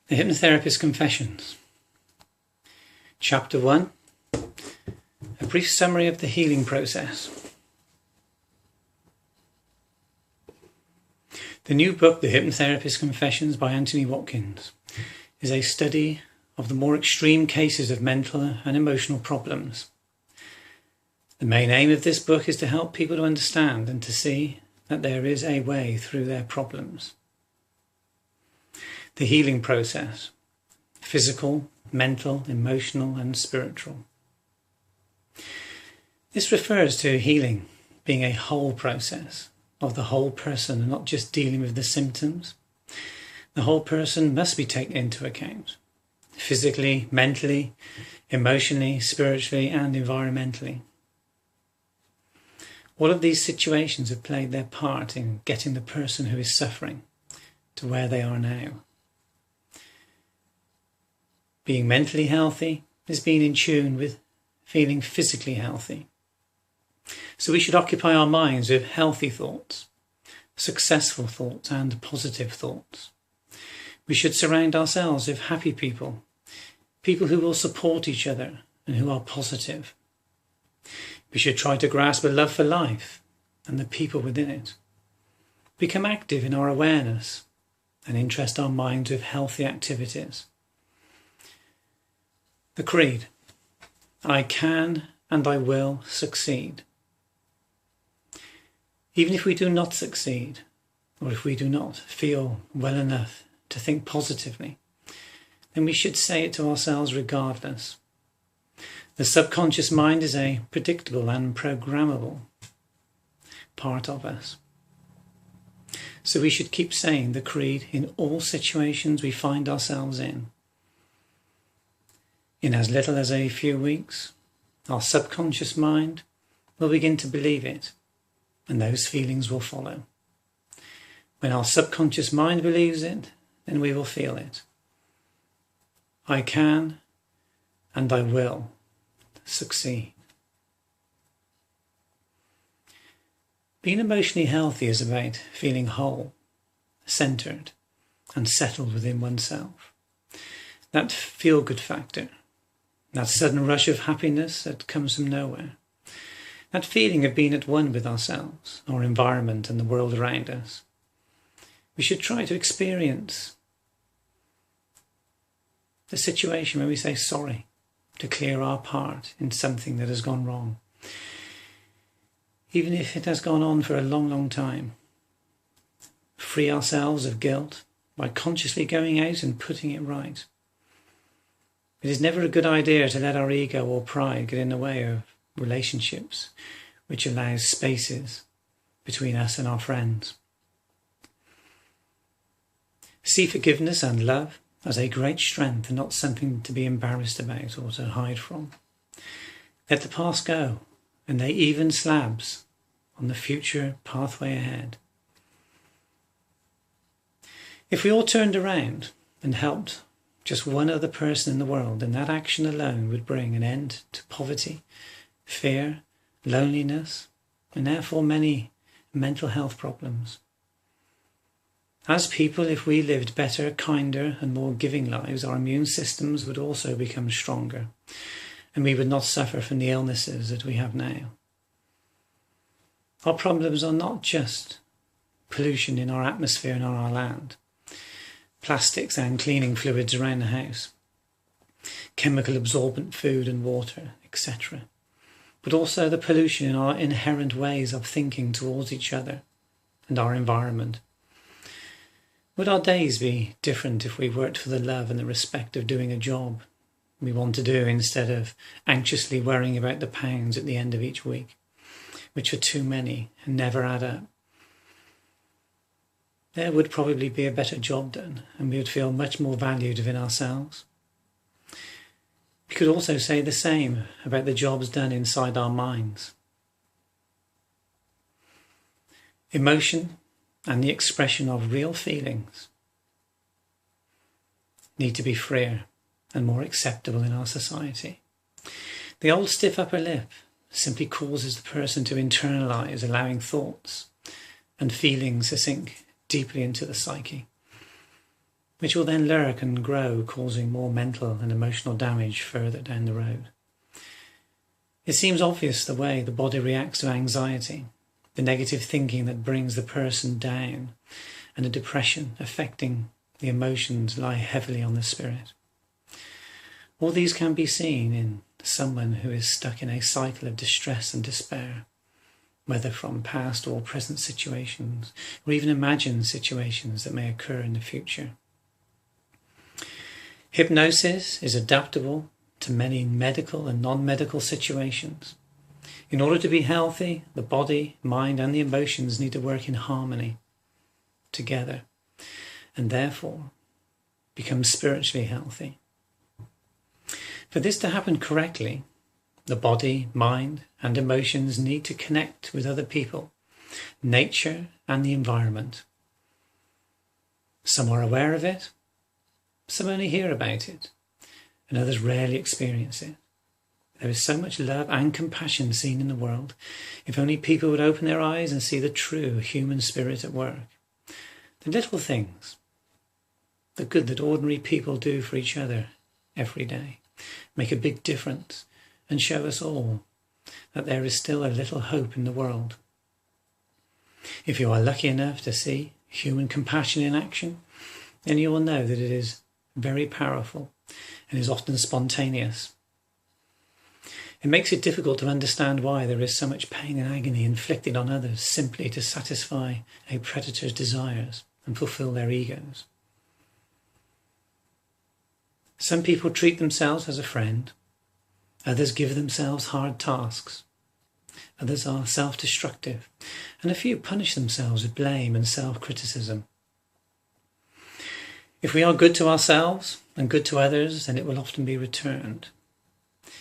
The Hypnotherapist Confessions. Chapter 1. A brief summary of the healing process. The new book, The Hypnotherapist Confessions by Antony Watkins, is a study of the more extreme cases of mental and emotional problems. The main aim of this book is to help people to understand and to see that there is a way through their problems. The healing process: physical, mental, emotional and spiritual. This refers to healing being a whole process of the whole person and not just dealing with the symptoms. The whole person must be taken into account, physically, mentally, emotionally, spiritually and environmentally. All of these situations have played their part in getting the person who is suffering to where they are now. Being mentally healthy is being in tune with feeling physically healthy. So we should occupy our minds with healthy thoughts, successful thoughts and positive thoughts. We should surround ourselves with happy people, people who will support each other and who are positive. We should try to grasp a love for life and the people within it. Become active in our awareness and interest our minds with healthy activities. The creed: I can and I will succeed. Even if we do not succeed, or if we do not feel well enough to think positively, then we should say it to ourselves regardless. The subconscious mind is a predictable and programmable part of us. So we should keep saying the creed in all situations we find ourselves in. In as little as a few weeks, our subconscious mind will begin to believe it, and those feelings will follow. When our subconscious mind believes it, then we will feel it. I can and I will succeed. Being emotionally healthy is about feeling whole, centered, and settled within oneself. That feel-good factor, that sudden rush of happiness that comes from nowhere, that feeling of being at one with ourselves, our environment and the world around us. We should try to experience the situation where we say sorry, to clear our part in something that has gone wrong. Even if it has gone on for a long, long time. Free ourselves of guilt by consciously going out and putting it right. It is never a good idea to let our ego or pride get in the way of relationships, which allows spaces between us and our friends. See forgiveness and love as a great strength and not something to be embarrassed about or to hide from. Let the past go and lay even slabs on the future pathway ahead. If we all turned around and helped just one other person in the world, then that action alone would bring an end to poverty, fear, loneliness, and therefore many mental health problems. As people, if we lived better, kinder, and more giving lives, our immune systems would also become stronger, and we would not suffer from the illnesses that we have now. Our problems are not just pollution in our atmosphere and on our land, plastics and cleaning fluids around the house, chemical absorbent food and water, etc., but also the pollution in our inherent ways of thinking towards each other and our environment. Would our days be different if we worked for the love and the respect of doing a job we want to do instead of anxiously worrying about the pounds at the end of each week, which are too many and never add up? There would probably be a better job done and we would feel much more valued within ourselves. We could also say the same about the jobs done inside our minds. Emotion and the expression of real feelings need to be freer and more acceptable in our society. The old stiff upper lip simply causes the person to internalize, allowing thoughts and feelings to sink deeply into the psyche. which will then lurk and grow, causing more mental and emotional damage further down the road. It seems obvious the way the body reacts to anxiety, the negative thinking that brings the person down, and the depression affecting the emotions lie heavily on the spirit. All these can be seen in someone who is stuck in a cycle of distress and despair, whether from past or present situations, or even imagined situations that may occur in the future. Hypnosis is adaptable to many medical and non-medical situations. In order to be healthy, the body, mind, and the emotions need to work in harmony together, and therefore become spiritually healthy. For this to happen correctly, the body, mind, and emotions need to connect with other people, nature, and the environment. Some are aware of it, some only hear about it, and others rarely experience it. There is so much love and compassion seen in the world. If only people would open their eyes and see the true human spirit at work. The little things, the good that ordinary people do for each other every day, make a big difference and show us all that there is still a little hope in the world. If you are lucky enough to see human compassion in action, then you will know that it is very powerful and is often spontaneous. It makes it difficult to understand why there is so much pain and agony inflicted on others simply to satisfy a predator's desires and fulfill their egos. Some people treat themselves as a friend, others give themselves hard tasks, others are self-destructive, and a few punish themselves with blame and self-criticism. If we are good to ourselves and good to others, then it will often be returned.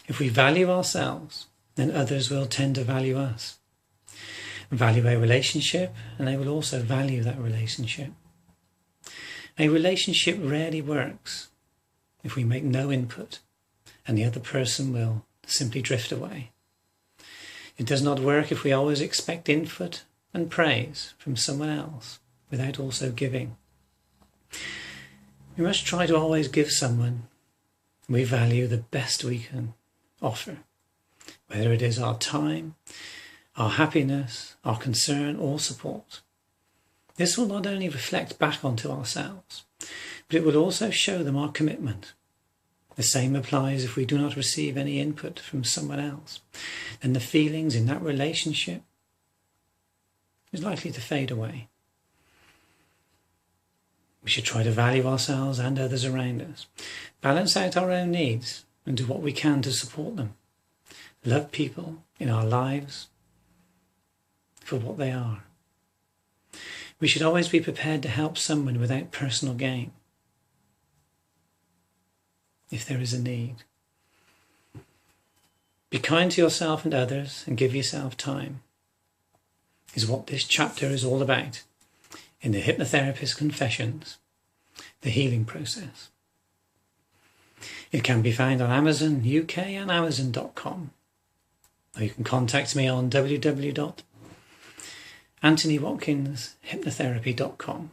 If we value ourselves, then others will tend to value us. Value a relationship, and they will also value that relationship. A relationship rarely works if we make no input, and the other person will simply drift away. It does not work if we always expect input and praise from someone else without also giving. We must try to always give someone we value the best we can offer, whether it is our time, our happiness, our concern, or support. This will not only reflect back onto ourselves, but it will also show them our commitment. The same applies if we do not receive any input from someone else, then the feelings in that relationship is likely to fade away. We should try to value ourselves and others around us, balance out our own needs, and do what we can to support them. Love people in our lives for what they are. We should always be prepared to help someone without personal gain, if there is a need. Be kind to yourself and others and give yourself time, is what this chapter is all about in the Hypnotherapist Confessions, the healing process. It can be found on Amazon UK and Amazon.com, or you can contact me on www.AntonyWatkinsHypnotherapy.com.